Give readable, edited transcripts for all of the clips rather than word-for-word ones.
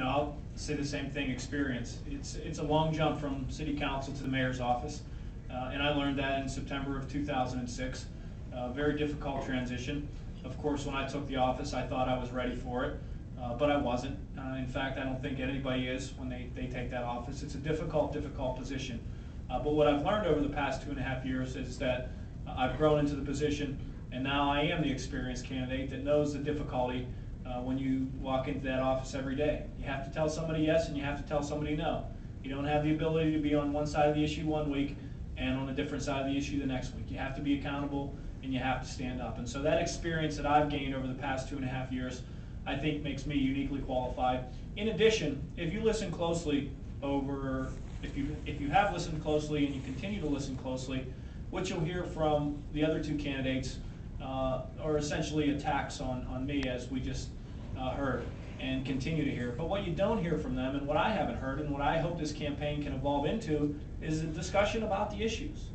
I'll say the same thing, experience. It's a long jump from city council to the mayor's office, and I learned that in September of 2006. Very difficult transition. Of course, when I took the office, I thought I was ready for it, but I wasn't. In fact, I don't think anybody is when they take that office. It's a difficult position. But what I've learned over the past 2.5 years is that I've grown into the position, and now I am the experienced candidate that knows the difficulty when you walk into that office every day. You have to tell somebody yes and you have to tell somebody no. You don't have the ability to be on one side of the issue one week and on a different side of the issue the next week. You have to be accountable and you have to stand up. And so that experience that I've gained over the past 2.5 years, I think makes me uniquely qualified. In addition, if you listen closely if you have listened closely and you continue to listen closely, what you'll hear from the other two candidates are essentially attacks on me, as we just heard and continue to hear. But what you don't hear from them, and what I haven't heard, and what I hope this campaign can evolve into, is a discussion about the issues.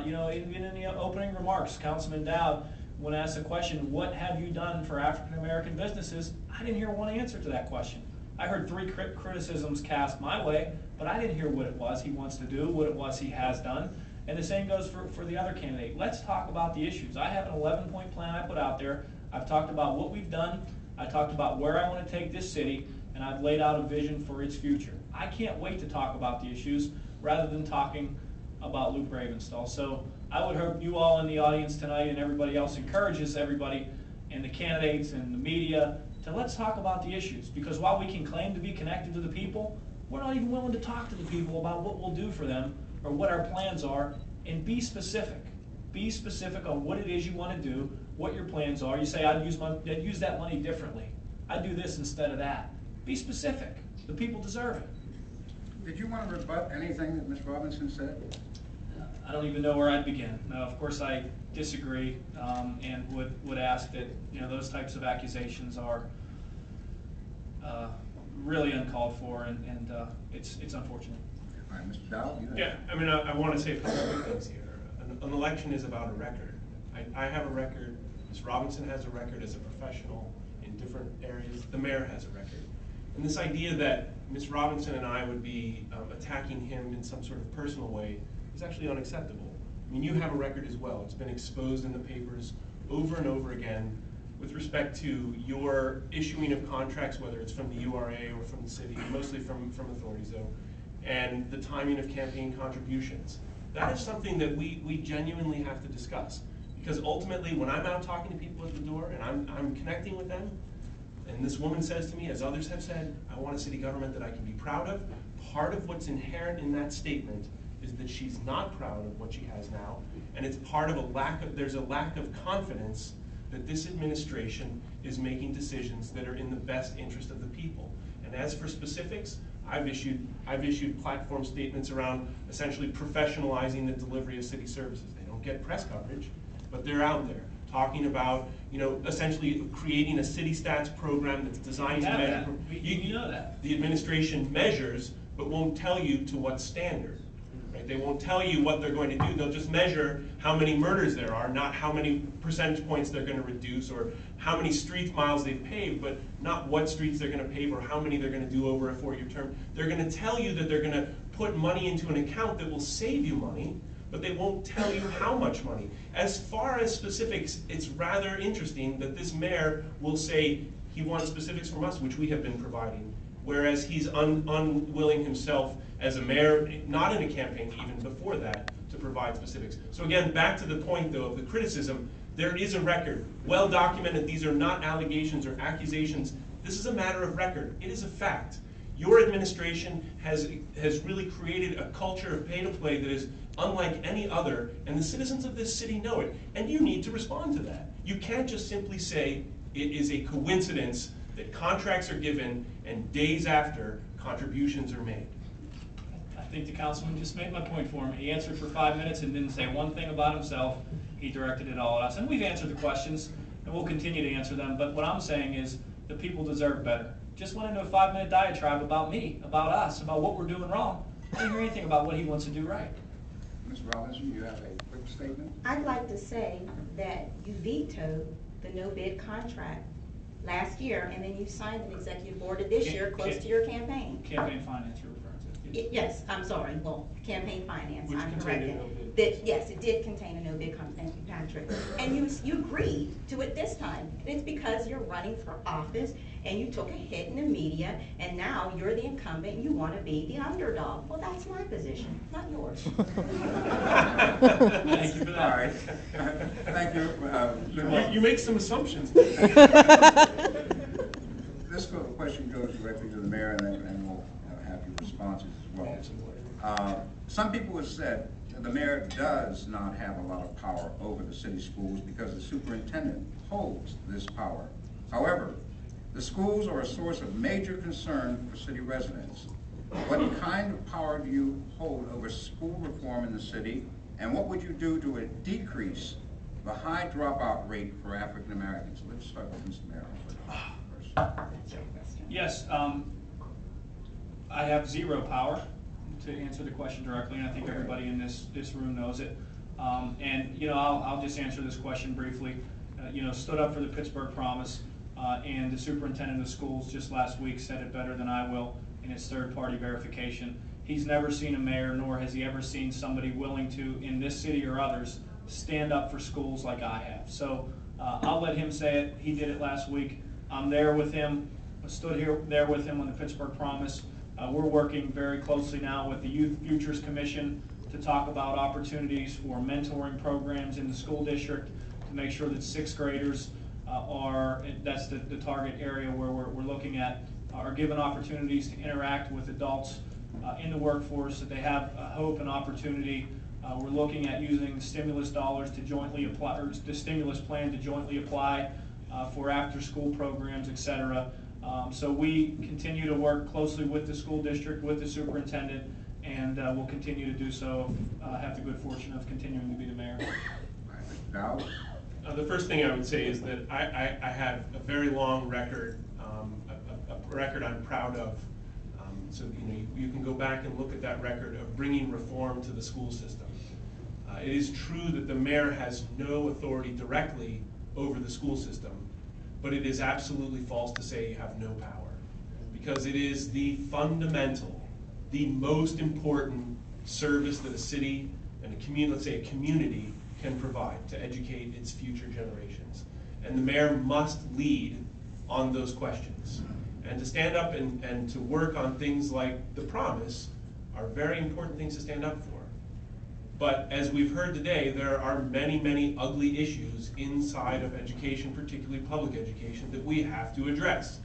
Even in the opening remarks, Councilman Dowd, when asked the question, what have you done for African American businesses? I didn't hear one answer to that question. I heard 3 criticisms cast my way, but I didn't hear what it was he wants to do, what it was he has done. And the same goes for the other candidate. Let's talk about the issues. I have an 11-point plan I put out there. I've talked about what we've done. I talked about where I want to take this city, and I've laid out a vision for its future. I can't wait to talk about the issues rather than talking about Luke Ravenstall. So I would hope you all in the audience tonight and everybody else encourages everybody and the candidates and the media to let's talk about the issues. Because while we can claim to be connected to the people, we're not even willing to talk to the people about what we'll do for them or what our plans are, and be specific. Be specific on what it is you want to do, what your plans are. You say, I'd use that money differently. I'd do this instead of that. Be specific. The people deserve it. Did you want to rebut anything that Ms. Robinson said? I don't even know where I'd begin. Of course, I disagree and would ask that those types of accusations are really uncalled for, and it's unfortunate. All right, Mr. Dowd. Yeah, I want to say a couple of things here. An election is about a record. I have a record. Ms. Robinson has a record as a professional in different areas. The mayor has a record. And this idea that Ms. Robinson and I would be attacking him in some sort of personal way is actually unacceptable. You have a record as well. It's been exposed in the papers over and over again with respect to your issuing of contracts, whether it's from the URA or from the city, mostly from authorities though, and the timing of campaign contributions. That is something that we genuinely have to discuss. Because ultimately, when I'm out talking to people at the door and I'm connecting with them, and this woman says to me, as others have said, I want a city government that I can be proud of, part of what's inherent in that statement is that she's not proud of what she has now, and it's part of there's a lack of confidence that this administration is making decisions that are in the best interest of the people. And as for specifics, I've issued platform statements around essentially professionalizing the delivery of city services. They don't get press coverage, but they're out there talking about, essentially creating a city stats program that's designed to measure. You know that. The administration measures, but won't tell you to what standard. Right? They won't tell you what they're going to do. They'll just measure how many murders there are, not how many percentage points they're going to reduce or how many street miles they've paved, but not what streets they're going to pave or how many they're going to do over a 4-year term. They're going to tell you that they're going to put money into an account that will save you money, but they won't tell you how much money. As far as specifics, it's rather interesting that this mayor will say he wants specifics from us, which we have been providing, whereas he's unwilling himself as a mayor, not in a campaign even before that, to provide specifics. So again, back to the point though of the criticism, there is a record, well documented. These are not allegations or accusations. This is a matter of record. It is a fact. Your administration has really created a culture of pay to play that is unlike any other, and the citizens of this city know it, and you need to respond to that. You can't just simply say it is a coincidence that contracts are given and days after contributions are made. I think the councilman just made my point for him. He answered for 5 minutes and didn't say one thing about himself. He directed it all at us, and we've answered the questions, and we'll continue to answer them, but what I'm saying is the people deserve better. Just went into a 5-minute diatribe about me, about us, about what we're doing wrong. I didn't hear anything about what he wants to do right. Ms. Robinson, you have a quick statement? I'd like to say that you vetoed the no-bid contract last year, and then you signed an executive order this year close to your campaign. Campaign finance you're referring to. Yes, I'm sorry, well, campaign finance, Which I'm contained a corrected. no-bid That, yes, it did contain a no bid, thank you, Patrick. And you agreed to it this time. And it's because you're running for office and you took a hit in the media and now you're the incumbent and you want to be the underdog. Well, that's my position, not yours. Thank you for All that. right. Thank you. You make some assumptions. This question goes directly to the mayor, and we'll have your responses as well. Some people have said the mayor does not have a lot of power over the city schools because the superintendent holds this power. However, the schools are a source of major concern for city residents. What kind of power do you hold over school reform in the city, and what would you do to decrease the high dropout rate for African Americans? Let's start with Mr. Mayor first. That's your question. Yes, I have zero power to answer the question directly, and I think everybody in this room knows it. And you know, I'll just answer this question briefly. You know, stood up for the Pittsburgh Promise, and the superintendent of schools just last week said it better than I will in his third-party verification. He's never seen a mayor, nor has he ever seen somebody willing to, in this city or others, stand up for schools like I have. So I'll let him say it. He did it last week. I'm there with him. I stood there with him on the Pittsburgh Promise. We're working very closely now with the Youth Futures Commission to talk about opportunities for mentoring programs in the school district to make sure that sixth graders that's the target area where we're looking at, are given opportunities to interact with adults in the workforce, that they have hope and opportunity. We're looking at using stimulus dollars to jointly apply, or the stimulus plan to jointly apply for after-school programs, et cetera. So we continue to work closely with the school district, with the superintendent, and we'll continue to do so. Have the good fortune of continuing to be the mayor. Now, The first thing I would say is that I have a very long record, a record I'm proud of. So you know, you can go back and look at that record of bringing reform to the school system. It is true that the mayor has no authority directly over the school system, but it is absolutely false to say you have no power, because it is the fundamental, the most important service that a city and a community, let's say a community, can provide to educate its future generations. And the mayor must lead on those questions. And to stand up and to work on things like the promise are very important things to stand up for. But as we've heard today, there are many, many ugly issues inside of education, particularly public education, that we have to address.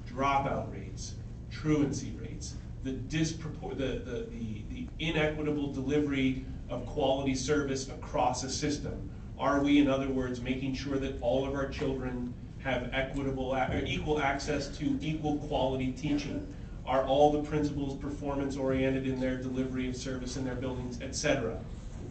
Dropout rates, truancy rates, the inequitable delivery of quality service across a system. Are we, in other words, making sure that all of our children have equal access to equal quality teaching? Are all the principals performance oriented in their delivery of service in their buildings, etc.?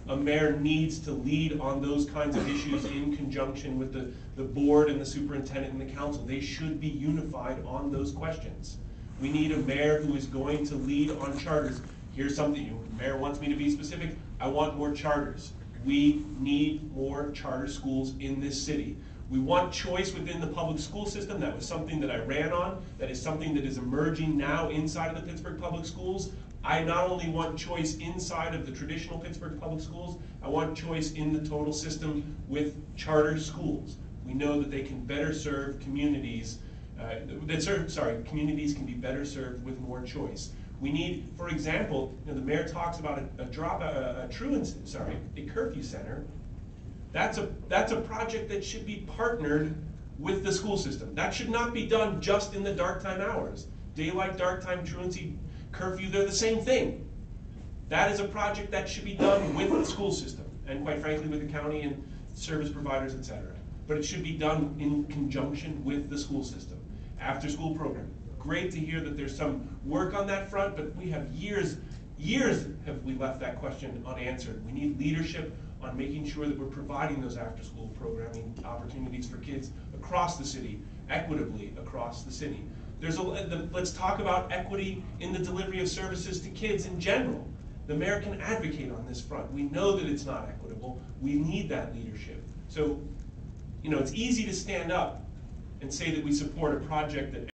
A mayor needs to lead on those kinds of issues in conjunction with the board and the superintendent and the council. They should be unified on those questions. We need a mayor who is going to lead on charters. Here's something, the mayor wants me to be specific. I want more charters. We need more charter schools in this city. We want choice within the public school system. That was something that I ran on. That is something that is emerging now inside of the Pittsburgh Public Schools. I not only want choice inside of the traditional Pittsburgh Public Schools, I want choice in the total system with charter schools. We know that they can better serve communities, communities can be better served with more choice. We need, for example, the mayor talks about a curfew center. That's a project that should be partnered with the school system. That should not be done just in the dark time hours. Daylight, dark time, truancy, curfew, they're the same thing. That is a project that should be done with the school system, and quite frankly with the county and service providers, etc. But it should be done in conjunction with the school system. After school program. Great to hear that there's some work on that front, but we have years have we left that question unanswered. We need leadership on making sure that we're providing those after-school programming opportunities for kids across the city, equitably across the city. Let's talk about equity in the delivery of services to kids in general. The mayor can advocate on this front. We know that it's not equitable. We need that leadership. So, you know, it's easy to stand up and say that we support a project that